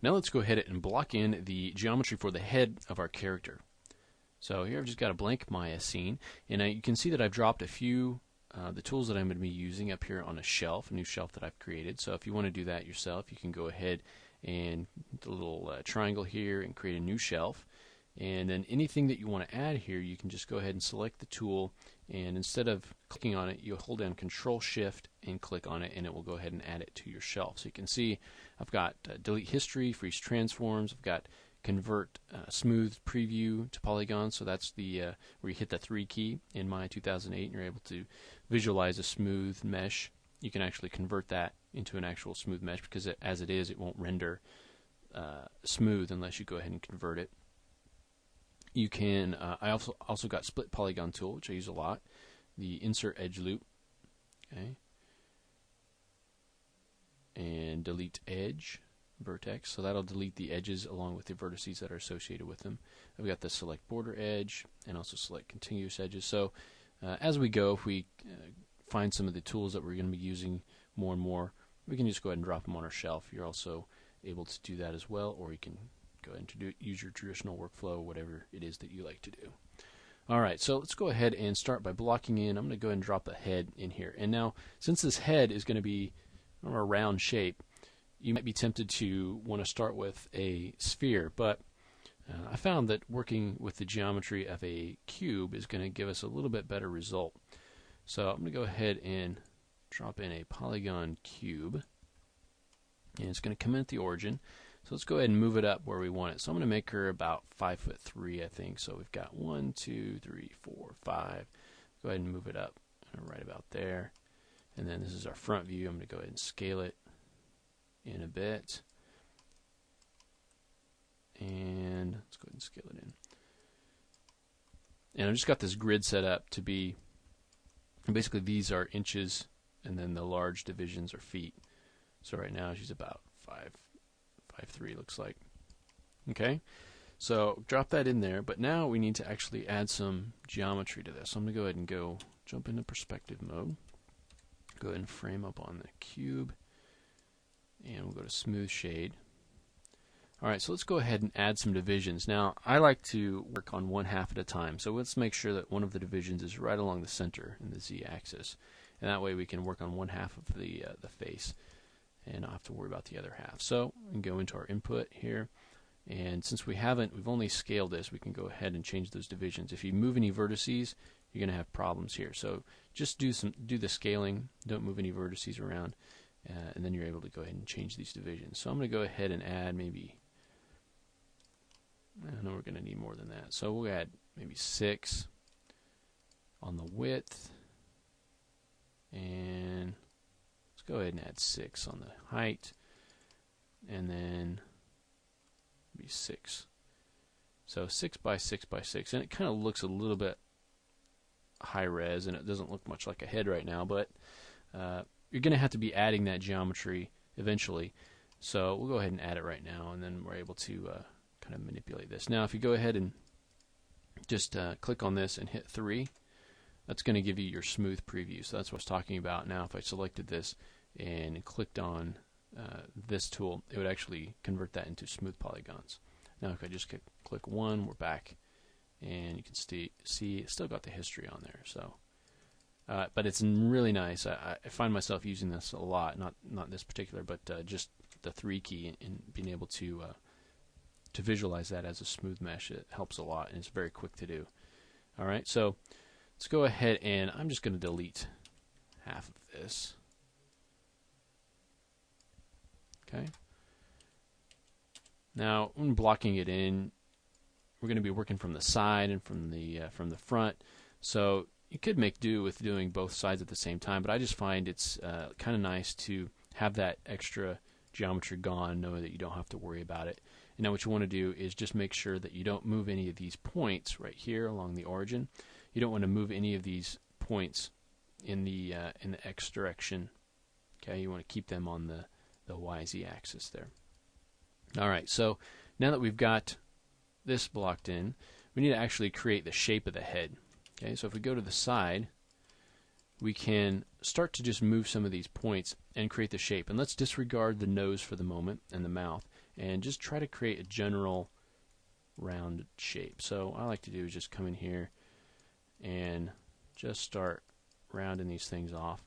Now let's go ahead and block in the geometry for the head of our character. So here I've just got a blank Maya scene, and you can see that I've dropped a few the tools that I'm going to be using up here on a shelf, a new shelf that I've created. So if you want to do that yourself, you can go ahead and the little triangle here and create a new shelf. And then anything that you want to add here, you can just go ahead and select the tool, and instead of clicking on it, you'll hold down Control Shift and click on it, and it will go ahead and add it to your shelf. So you can see I've got delete history, freeze transforms, I've got convert smooth preview to polygon, so that's the where you hit the 3 key in Maya 2008 and you're able to visualize a smooth mesh. You can actually convert that into an actual smooth mesh, because as it is, it won't render smooth unless you go ahead and convert it. You can I also got split polygon tool, which I use a lot, the insert edge loop, okay, and delete edge vertex, so that'll delete the edges along with the vertices that are associated with them. I've got the select border edge and also select contiguous edges. So as we go, if we find some of the tools that we're going to be using more and more, we can just go ahead and drop them on our shelf. You're also able to do that as well, or you can go ahead and use your traditional workflow, whatever it is that you like to do. Alright, so let's go ahead and start by blocking in. I'm going to go ahead and drop a head in here. And now, since this head is going to be a round shape, you might be tempted to want to start with a sphere, but I found that working with the geometry of a cube is going to give us a little bit better result. So I'm going to go ahead and drop in a polygon cube, and it's going to come in at the origin. So let's go ahead and move it up where we want it. So I'm going to make her about 5'3", I think. So we've got 1, 2, 3, 4, 5. Go ahead and move it up right about there. And then this is our front view. I'm going to go ahead and scale it in a bit. And let's go ahead and scale it in. And I've just got this grid set up to be, basically these are inches, and then the large divisions are feet. So right now she's about 5'3", looks like. Okay, so drop that in there, but now we need to actually add some geometry to this. So I'm going to go ahead and jump into perspective mode. Go ahead and frame up on the cube, and we'll go to smooth shade. Alright, so let's go ahead and add some divisions. Now, I like to work on one half at a time, so let's make sure that one of the divisions is right along the center in the z-axis, and that way we can work on one half of the face and not have to worry about the other half. So we can go into our input here, and since we've only scaled this, we can go ahead and change those divisions. If you move any vertices, you're going to have problems here. So just do the scaling, don't move any vertices around, and then you're able to go ahead and change these divisions. So I'm going to go ahead and add maybe, I know we're going to need more than that, so we'll add maybe 6 on the width, and let's go ahead and add 6 on the height, and then maybe 6. So 6 by 6 by 6, and it kind of looks a little bit high res, and it doesn't look much like a head right now, but you're going to have to be adding that geometry eventually. So we'll go ahead and add it right now, and then we're able to kind of manipulate this. Now if you go ahead and just click on this and hit 3, that's going to give you your smooth preview. So that's what I was talking about. Now if I selected this and clicked on this tool, it would actually convert that into smooth polygons. Now if I just click 1, we're back, and you can see it's still got the history on there. So but it's really nice. I find myself using this a lot, not this particular, but just the 3 key, and being able to visualize that as a smooth mesh. It helps a lot, and it's very quick to do. Alright, so let's go ahead, and I'm just going to delete half of this. Okay. Now, when blocking it in, we're going to be working from the side and from the front. So you could make do with doing both sides at the same time, but I just find it's kind of nice to have that extra geometry gone, knowing that you don't have to worry about it. And now what you want to do is just make sure that you don't move any of these points right here along the origin. You don't want to move any of these points in the X direction. Okay, you want to keep them on the YZ axis there. Alright, so now that we've got this blocked in, we need to actually create the shape of the head. Okay, so if we go to the side, we can start to just move some of these points and create the shape. And let's disregard the nose for the moment and the mouth, and just try to create a general round shape. So what I like to do is just come in here and just start rounding these things off.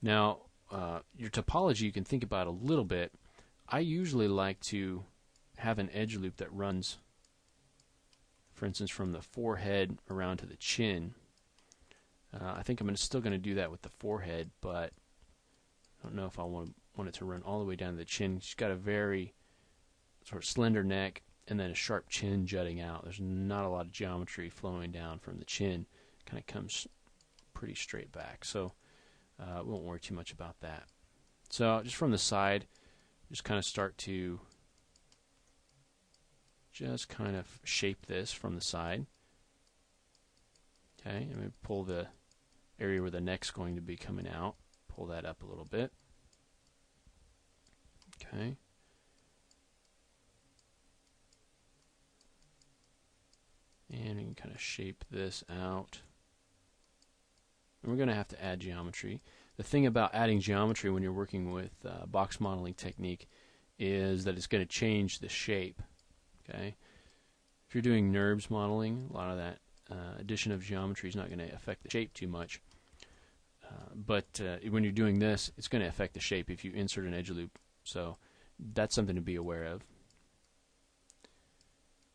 Now, your topology you can think about a little bit. I usually like to have an edge loop that runs, for instance, from the forehead around to the chin. I think I'm still going to do that with the forehead, but I don't know if I want it to run all the way down to the chin. She's got a very sort of slender neck and then a sharp chin jutting out. There's not a lot of geometry flowing down from the chin. It kind of comes pretty straight back. So we won't worry too much about that. So just from the side, just kind of start to just kind of shape this from the side. Okay, and we pull the area where the neck's going to be coming out. Pull that up a little bit. Okay. And we can kind of shape this out. And we're going to have to add geometry. The thing about adding geometry when you're working with box modeling technique is that it's going to change the shape. Okay. If you're doing NURBS modeling, a lot of that addition of geometry is not going to affect the shape too much. But when you're doing this, it's going to affect the shape if you insert an edge loop. So that's something to be aware of.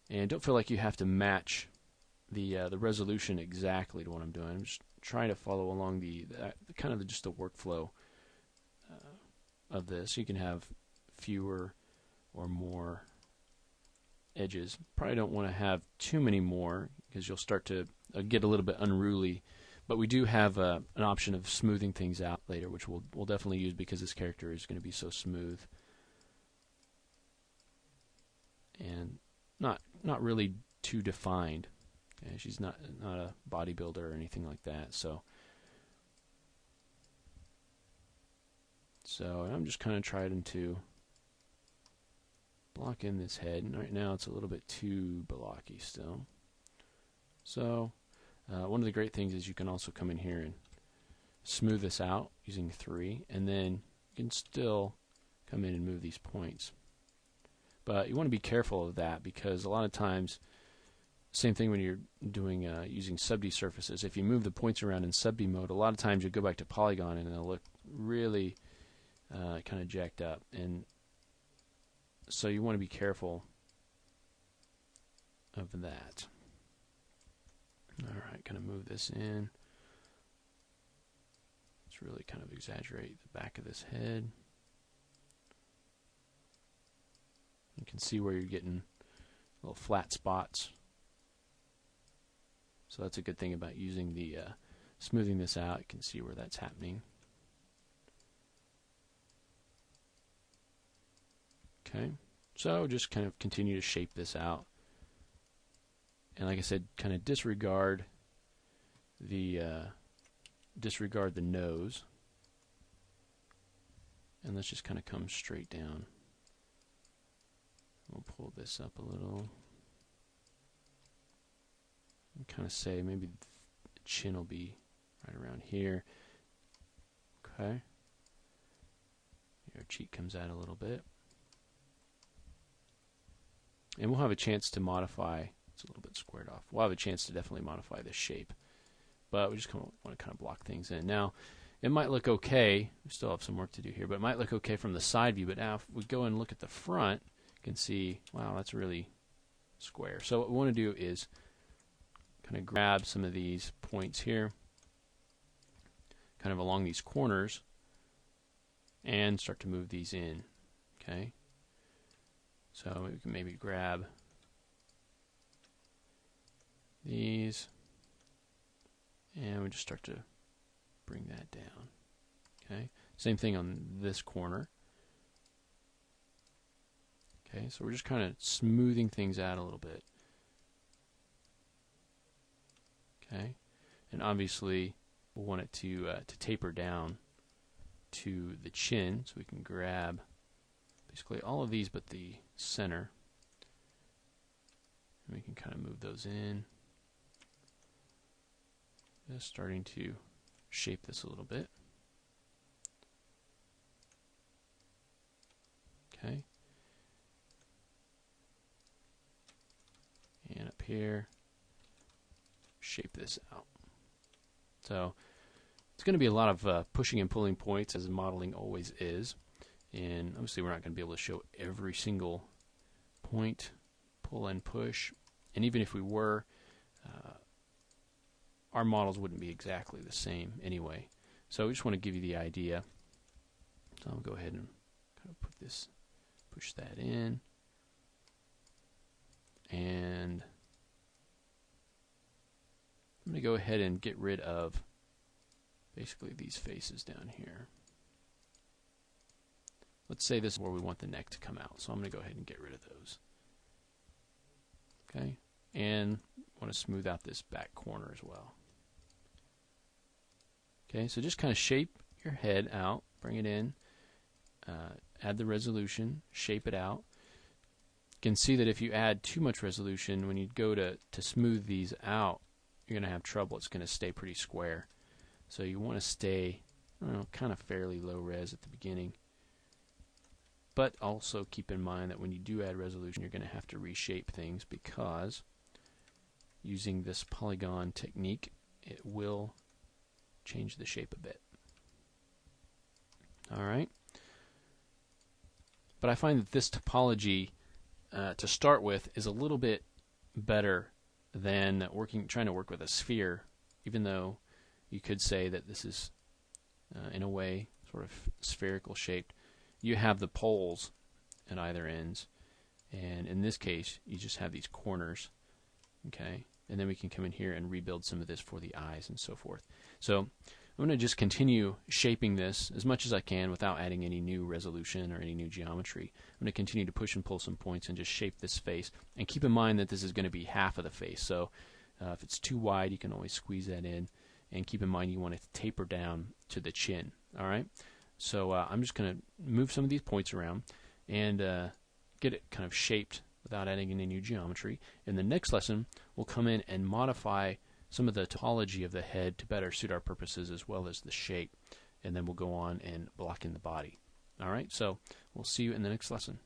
And don't feel like you have to match the resolution exactly to what I'm doing. I'm just trying to follow along the kind of just the workflow of this. You can have fewer or more edges. Probably don't want to have too many more because you'll start to get a little bit unruly. But we do have an option of smoothing things out later, which we'll definitely use because this character is going to be so smooth and not really too defined. Okay? She's not a bodybuilder or anything like that. So I'm just kind of trying to block in this head. And right now it's a little bit too blocky still. So one of the great things is you can also come in here and smooth this out using 3, and then you can still come in and move these points. But you want to be careful of that because a lot of times, same thing when you're doing using sub-D surfaces. If you move the points around in sub-D mode, a lot of times you go back to polygon and they'll look really kind of jacked up. And so you want to be careful of that. Alright, kind of move this in. Let's really kind of exaggerate the back of this head. You can see where you're getting little flat spots. So that's a good thing about using the smoothing this out. You can see where that's happening. Okay, so just kind of continue to shape this out. And like I said, kind of disregard the nose, and let's just kind of come straight down. We'll pull this up a little. And kind of say maybe the chin will be right around here. Okay. Your cheek comes out a little bit. And we'll have a chance to modify. It's a little bit squared off. We'll have a chance to definitely modify this shape. But we just want to kind of block things in. Now, it might look okay. We still have some work to do here, but it might look okay from the side view. But now if we go and look at the front, you can see, wow, that's really square. So what we want to do is kind of grab some of these points here, kind of along these corners, and start to move these in. Okay. So we can maybe grab these, and we just start to bring that down. Okay, same thing on this corner. Okay, so we're just kind of smoothing things out a little bit. Okay, and obviously we'll want it to taper down to the chin, so we can grab basically all of these but the center, and we can kind of move those in. Just starting to shape this a little bit. Okay. here, shape this out. So it's going to be a lot of pushing and pulling points, as modeling always is. And obviously we're not going to be able to show every single point, pull and push. And even if we were, our models wouldn't be exactly the same anyway. So we just want to give you the idea. So I'll go ahead and kind of push that in. And I'm going to go ahead and get rid of basically these faces down here. Let's say this is where we want the neck to come out. So I'm going to go ahead and get rid of those. Okay, and I want to smooth out this back corner as well. Okay, so just kind of shape your head out, bring it in, add the resolution, shape it out. You can see that if you add too much resolution, when you go to smooth these out, you're going to have trouble. It's going to stay pretty square. So you want to stay, kind of fairly low res at the beginning. But also keep in mind that when you do add resolution, you're going to have to reshape things, because using this polygon technique, it will change the shape a bit. Alright. But I find that this topology, to start with, is a little bit better than trying to work with a sphere, even though you could say that this is, in a way, sort of spherical shaped. You have the poles at either ends, and in this case you just have these corners, okay, and then we can come in here and rebuild some of this for the eyes and so forth. So I'm going to just continue shaping this as much as I can without adding any new resolution or any new geometry. I'm going to continue to push and pull some points and just shape this face, and keep in mind that this is going to be half of the face, so if it's too wide you can always squeeze that in, and keep in mind you want it to taper down to the chin. Alright, so I'm just going to move some of these points around and get it kind of shaped without adding any new geometry. In the next lesson, we'll come in and modify some of the topology of the head to better suit our purposes, as well as the shape. And then we'll go on and block in the body. Alright, so we'll see you in the next lesson.